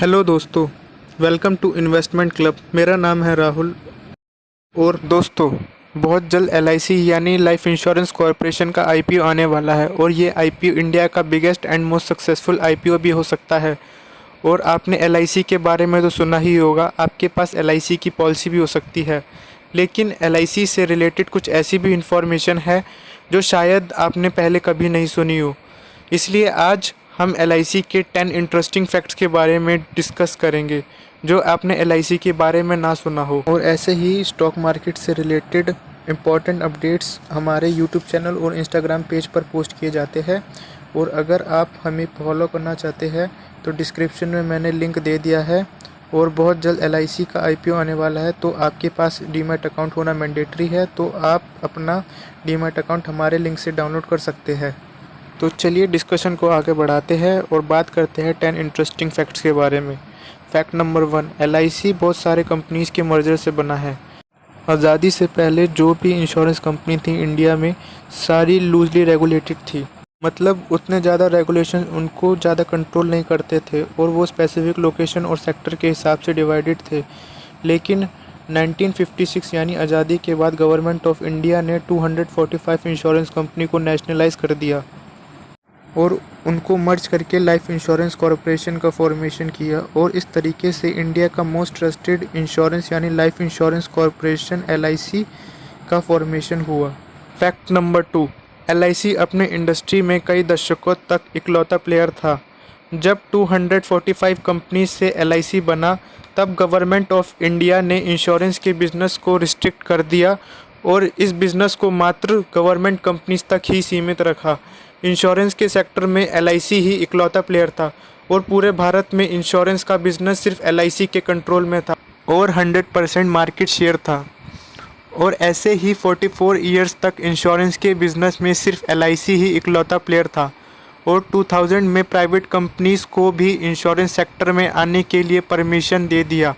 Hello दोस्तों, welcome to investment club. मेरा नाम है राहुल। और दोस्तों, बहुत जल्द एलआईसी यानी लाइफ इंश्योरेंस कॉरपोरेशन का आईपीओ आने वाला है और ये आईपीओ इंडिया का biggest and most successful IPO भी हो सकता है। और आपने एलआईसी के बारे में तो सुना ही होगा, आपके पास एलआईसी की पॉलिसी भी हो सकती है। लेकिन एलआईसी से रिलेटेड कुछ ऐसी भी इंफॉर्मेशन है जो शायद आपने पहले कभी नहीं सुनी हो। इसलिए आज हम एलआईसी के 10 इंटरेस्टिंग फैक्ट्स के बारे में डिस्कस करेंगे जो आपने एलआईसी के बारे में ना सुना हो। और ऐसे ही स्टॉक मार्केट से रिलेटेड इम्पॉर्टेंट अपडेट्स हमारे यूट्यूब चैनल और इंस्टाग्राम पेज पर पोस्ट किए जाते हैं। और अगर आप हमें फॉलो करना चाहते हैं तो डिस्क्रिप्शन में मैंने लिंक दे दिया है। और बहुत जल्द एलआईसी का आईपीओ आने वाला है, तो आपके पास डीमैट अकाउंट होना मैंडेटरी है, तो आप अपना डीमैट अकाउंट हमारे लिंक से डाउनलोड कर सकते हैं। तो चलिए डिस्कशन को आगे बढ़ाते हैं और बात करते हैं 10 इंटरेस्टिंग फैक्ट्स के बारे में। फैक्ट नंबर 1, एलआईसी बहुत सारे कंपनीज़ के मर्जर से बना है। आज़ादी से पहले जो भी इंश्योरेंस कंपनी थी इंडिया में, सारी लूजली रेगुलेटेड थी। मतलब उतने ज़्यादा रेगुलेशन उनको ज़्यादा कंट्रोल नहीं करते थे और वो स्पेसिफिक लोकेशन और सेक्टर के हिसाब से डिवाइडेड थे। लेकिन 1956 यानी आज़ादी के बाद गवर्नमेंट ऑफ इंडिया ने 245 इंश्योरेंस कंपनी को नेशनलाइज कर दिया और उनको मर्ज करके लाइफ इंश्योरेंस कॉरपोरेशन का फॉर्मेशन किया। और इस तरीके से इंडिया का मोस्ट ट्रस्टेड इंश्योरेंस यानी लाइफ इंश्योरेंस कॉरपोरेशन एलआईसी का फॉर्मेशन हुआ। फैक्ट नंबर 2, एलआईसी अपने इंडस्ट्री में कई दशकों तक इकलौता प्लेयर था। जब 245 कंपनी से एलआईसी बना, तब गवर्नमेंट ऑफ इंडिया ने इंश्योरेंस के बिज़नेस को रिस्ट्रिक्ट कर दिया और इस बिज़नेस को मात्र गवर्नमेंट कंपनीज तक ही सीमित रखा। इंश्योरेंस के सेक्टर में एलआईसी ही इकलौता प्लेयर था और पूरे भारत में इंश्योरेंस का बिज़नेस सिर्फ एलआईसी के कंट्रोल में था और 100% मार्केट शेयर था। और ऐसे ही 44 इयर्स तक इंश्योरेंस के बिज़नेस में सिर्फ एलआईसी ही इकलौता प्लेयर था। और 2000 में प्राइवेट कंपनीज़ को भी इंश्योरेंस सेक्टर में आने के लिए परमिशन दे दिया।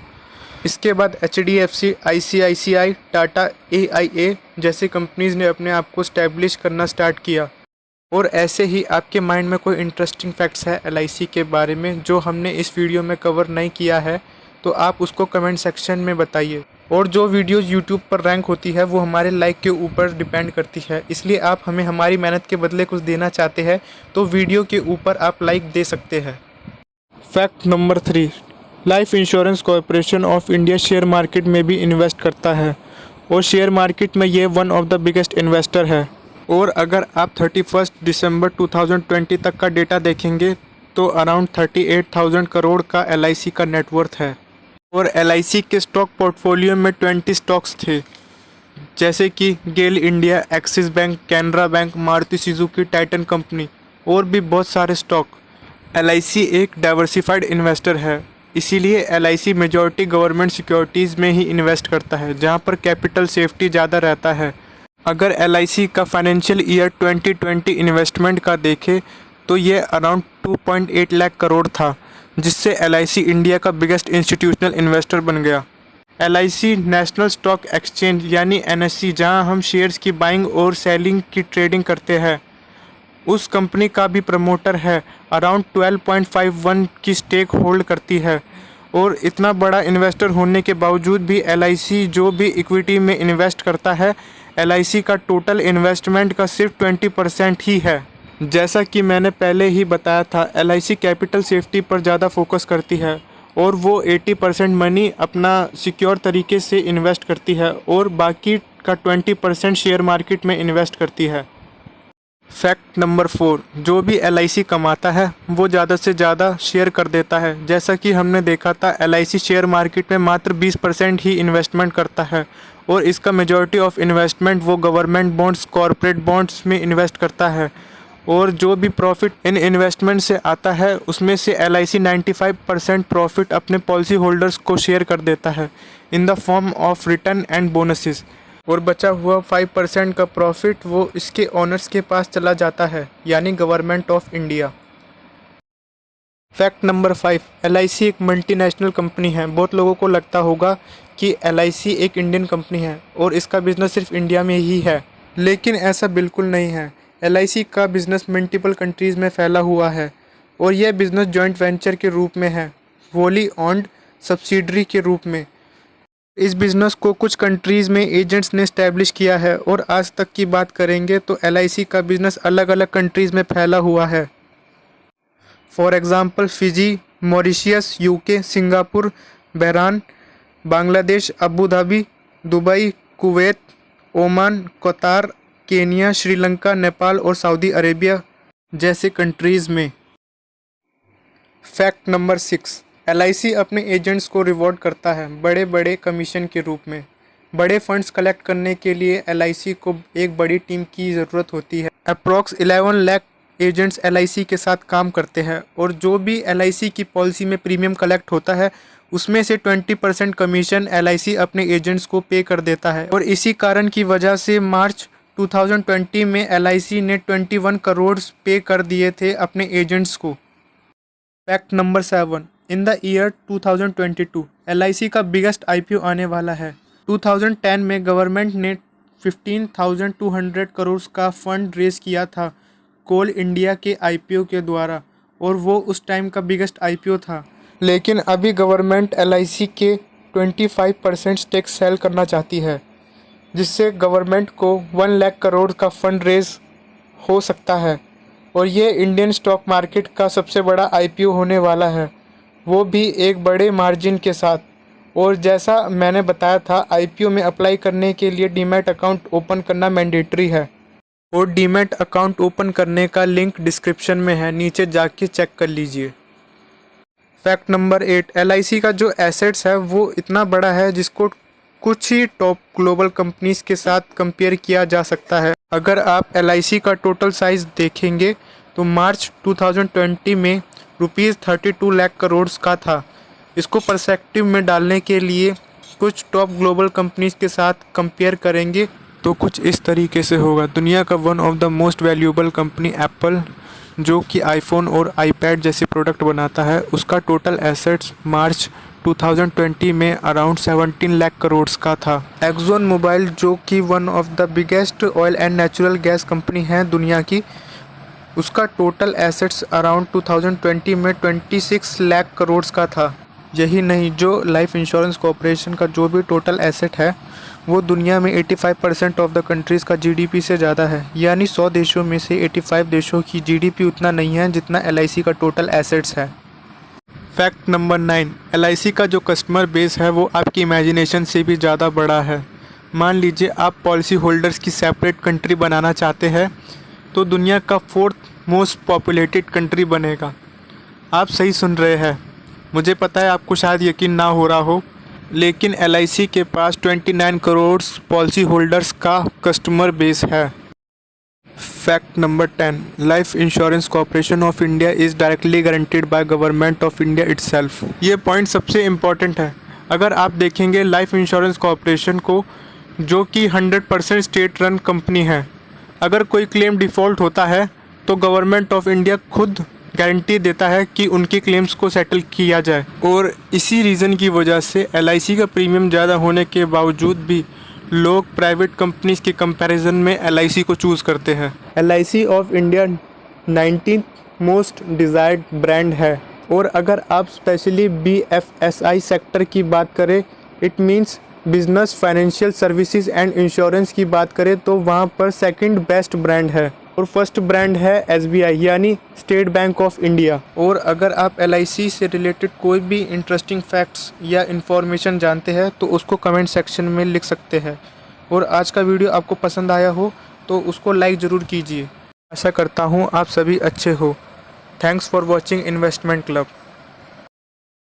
इसके बाद एचडीएफसी, आईसीआईसीआई, टाटा, एआईए जैसी कंपनीज़ ने अपने आप को स्टैब्लिश करना स्टार्ट किया। और ऐसे ही आपके माइंड में कोई इंटरेस्टिंग फैक्ट्स है एलआईसी के बारे में जो हमने इस वीडियो में कवर नहीं किया है, तो आप उसको कमेंट सेक्शन में बताइए। और जो वीडियोस यूट्यूब पर रैंक होती है वो हमारे लाइक के ऊपर डिपेंड करती है, इसलिए आप हमें हमारी मेहनत के बदले कुछ देना चाहते हैं तो वीडियो के ऊपर आप लाइक दे सकते हैं। Fact number 3, life insurance corporation of India share market में भी इन्वेस्ट करता है और शेयर मार्केट में ये one of the biggest investor है। और अगर आप 31 दिसंबर 2020 तक का डेटा देखेंगे तो अराउंड 38,000 करोड़ का एलआईसी का नेटवर्थ है। और एलआईसी के स्टॉक पोर्टफोलियो में 20 स्टॉक्स थे, जैसे कि GAIL India, Axis bank, Canara bank, Maruti Suzuki, Titan company और भी बहुत सारे स्टॉक। एलआईसी एक डाइवर्सिफाइड इन्वेस्टर है, इसीलिए एलआईसी मेजॉरिटी गवर्नमेंट सिक्योरिटीज़ में ही इन्वेस्ट करता है जहां पर कैपिटल सेफ्टी ज़्यादा रहता है। अगर एलआईसी का फाइनेंशियल ईयर 2020 इन्वेस्टमेंट का देखें तो ये अराउंड 2.8 लाख करोड़ था, जिससे एलआईसी इंडिया का बिगेस्ट इंस्टीट्यूशनल इन्वेस्टर बन गया। एलआईसी नेशनल स्टॉक एक्सचेंज यानी एनएससी, जहां हम शेयर्स की बाइंग और सेलिंग की ट्रेडिंग करते हैं, उस कंपनी का भी प्रमोटर है। अराउंड 12.51 की स्टेक होल्ड करती है। और इतना बड़ा इन्वेस्टर होने के बावजूद भी एलआईसी जो भी इक्विटी में इन्वेस्ट करता है, एलआईसी का टोटल इन्वेस्टमेंट का सिर्फ 20% ही है। जैसा कि मैंने पहले ही बताया था, एलआईसी कैपिटल सेफ्टी पर ज़्यादा फोकस करती है और वो 80% मनी अपना सिक्योर तरीके से इन्वेस्ट करती है और बाकी का 20% शेयर मार्केट में इन्वेस्ट करती है। फैक्ट नंबर 4, जो भी एलआईसी कमाता है वो ज़्यादा से ज़्यादा शेयर कर देता है। जैसा कि हमने देखा था, एलआईसी शेयर मार्केट में मात्र 20% ही इन्वेस्टमेंट करता है और इसका मेजॉरिटी ऑफ इन्वेस्टमेंट वो गवर्नमेंट बॉन्ड्स, कॉरपोरेट बॉन्ड्स में इन्वेस्ट करता है। और जो भी प्रॉफिट इन इन्वेस्टमेंट से आता है उसमें से एलआईसी 95% प्रॉफिट अपने पॉलिसी होल्डर्स को शेयर कर देता है in the form of return and bonuses. और बचा हुआ 5% का प्रॉफिट वो इसके ओनर्स के पास चला जाता है, यानी government of India. Fact number 5, LIC एक मल्टीनेशनल कंपनी है। बहुत लोगों को लगता होगा कि एलआईसी एक इंडियन कंपनी है और इसका बिज़नेस सिर्फ इंडिया में ही है, लेकिन ऐसा बिल्कुल नहीं है। एलआईसी का बिज़नेस मल्टीपल कंट्रीज़ में फैला हुआ है और यह बिज़नेस जॉइंट वेंचर के रूप में है। वोली ऑन्ड सब्सिडरी के रूप में। इस बिज़नेस को कुछ कंट्रीज़ में एजेंट्स ने इस्टेब्लिश किया है और आज तक की बात करेंगे तो LIC का बिज़नेस अलग अलग कंट्रीज़ में फैला हुआ है। For example Fiji, Mauritius, UK, Singapore, Bahrain, Bangladesh, Abu Dhabi, Dubai, Kuwait, Oman, Qatar, Kenya, Sri Lanka, Nepal और सऊदी अरेबिया जैसे कंट्रीज़ में। फैक्ट नंबर 6, LIC अपने एजेंट्स को रिवॉर्ड करता है बड़े बड़े कमीशन के रूप में। बड़े फंड्स कलेक्ट करने के लिए LIC को एक बड़ी टीम की ज़रूरत होती है। अप्रॉक्स 11 लाख एजेंट्स LIC के साथ काम करते हैं और जो भी LIC की पॉलिसी में प्रीमियम कलेक्ट होता है उसमें से 20% कमीशन LIC अपने एजेंट्स को पे कर देता है। और इसी कारण की वजह से मार्च 2020 में LIC ने 21 करोड़ पे कर दिए थे अपने एजेंट्स को। Fact number 7, in the year 2022 LIC का बिगेस्ट IPO आने वाला है। 2010 में गवर्नमेंट ने 15,200 करोड़ का फंड रेज किया था कोल इंडिया के IPO के द्वारा और वो उस टाइम का बिगेस्ट IPO था। लेकिन अभी गवर्नमेंट LIC के 25% स्टेक सेल करना चाहती है जिससे गवर्नमेंट को 1 लाख करोड़ का फंड रेज हो सकता है और ये इंडियन स्टॉक मार्केट का सबसे बड़ा IPO होने वाला है, वो भी एक बड़े मार्जिन के साथ। और जैसा मैंने बताया था IPO में अप्लाई करने के लिए डीमैट अकाउंट ओपन करना मैंडेटरी है और डीमैट अकाउंट ओपन करने का लिंक डिस्क्रिप्शन में है, नीचे जाके चेक कर लीजिए। फैक्ट नंबर 8, LIC का जो एसेट्स है वो इतना बड़ा है जिसको कुछ ही टॉप ग्लोबल कंपनीज के साथ कंपेयर किया जा सकता है। अगर आप LIC का टोटल साइज़ देखेंगे तो मार्च 2020 में ₹32 लाख करोड़ का था। इसको पर्सपेक्टिव में डालने के लिए कुछ टॉप ग्लोबल कंपनीज के साथ कंपेयर करेंगे तो कुछ इस तरीके से होगा। दुनिया का one of the most valuable company Apple, जो कि आईफोन और आईपैड जैसे प्रोडक्ट बनाता है, उसका टोटल एसेट्स मार्च 2020 में अराउंड 17 लाख करोड़ का था। एक्सॉन मोबाइल, जो कि one of the biggest oil and natural gas company है दुनिया की, उसका टोटल एसेट्स अराउंड 2020 में 26 लाख करोड़ का था। यही नहीं, जो लाइफ इंश्योरेंस कॉर्पोरेशन का जो भी टोटल एसेट है वो दुनिया में 85% ऑफ द कंट्रीज़ का GDP से ज़्यादा है। यानी 100 देशों में से 85 देशों की GDP उतना नहीं है जितना LIC का टोटल एसेट्स है। फैक्ट नंबर 9, LIC का जो कस्टमर बेस है वो आपकी इमेजिनेशन से भी ज़्यादा बड़ा है। मान लीजिए आप पॉलिसी होल्डर्स की सेपरेट कंट्री बनाना चाहते हैं तो दुनिया का 4th मोस्ट पॉपुलेटेड कंट्री बनेगा। आप सही सुन रहे हैं, मुझे पता है आपको शायद यकीन ना हो रहा हो, लेकिन LIC के पास 29 करोड़ पॉलिसी होल्डर्स का कस्टमर बेस है। Fact number 10, life insurance corporation of India is directly guaranteed by government of India itself. ये पॉइंट सबसे इम्पॉर्टेंट है। अगर आप देखेंगे लाइफ इंश्योरेंस कॉर्पोरेशन को, जो कि 100% स्टेट रन कंपनी है, अगर कोई क्लेम डिफ़ॉल्ट होता है तो गवर्नमेंट ऑफ इंडिया खुद गारंटी देता है कि उनकी क्लेम्स को सेटल किया जाए। और इसी रीज़न की वजह से LIC का प्रीमियम ज़्यादा होने के बावजूद भी लोग प्राइवेट कंपनीज के कंपैरिजन में LIC को चूज़ करते हैं। LIC of India 19th most desired brand है और अगर आप स्पेशली BFSI सेक्टर की बात करें, it means business, financial services and insurance की बात करें तो वहाँ पर सेकंड बेस्ट ब्रांड है और फर्स्ट ब्रांड है SBI यानी स्टेट बैंक ऑफ इंडिया। और अगर आप LIC से रिलेटेड कोई भी इंटरेस्टिंग फैक्ट्स या इन्फॉर्मेशन जानते हैं तो उसको कमेंट सेक्शन में लिख सकते हैं। और आज का वीडियो आपको पसंद आया हो तो उसको लाइक ज़रूर कीजिए। आशा करता हूँ आप सभी अच्छे हो। Thanks for watching investment club.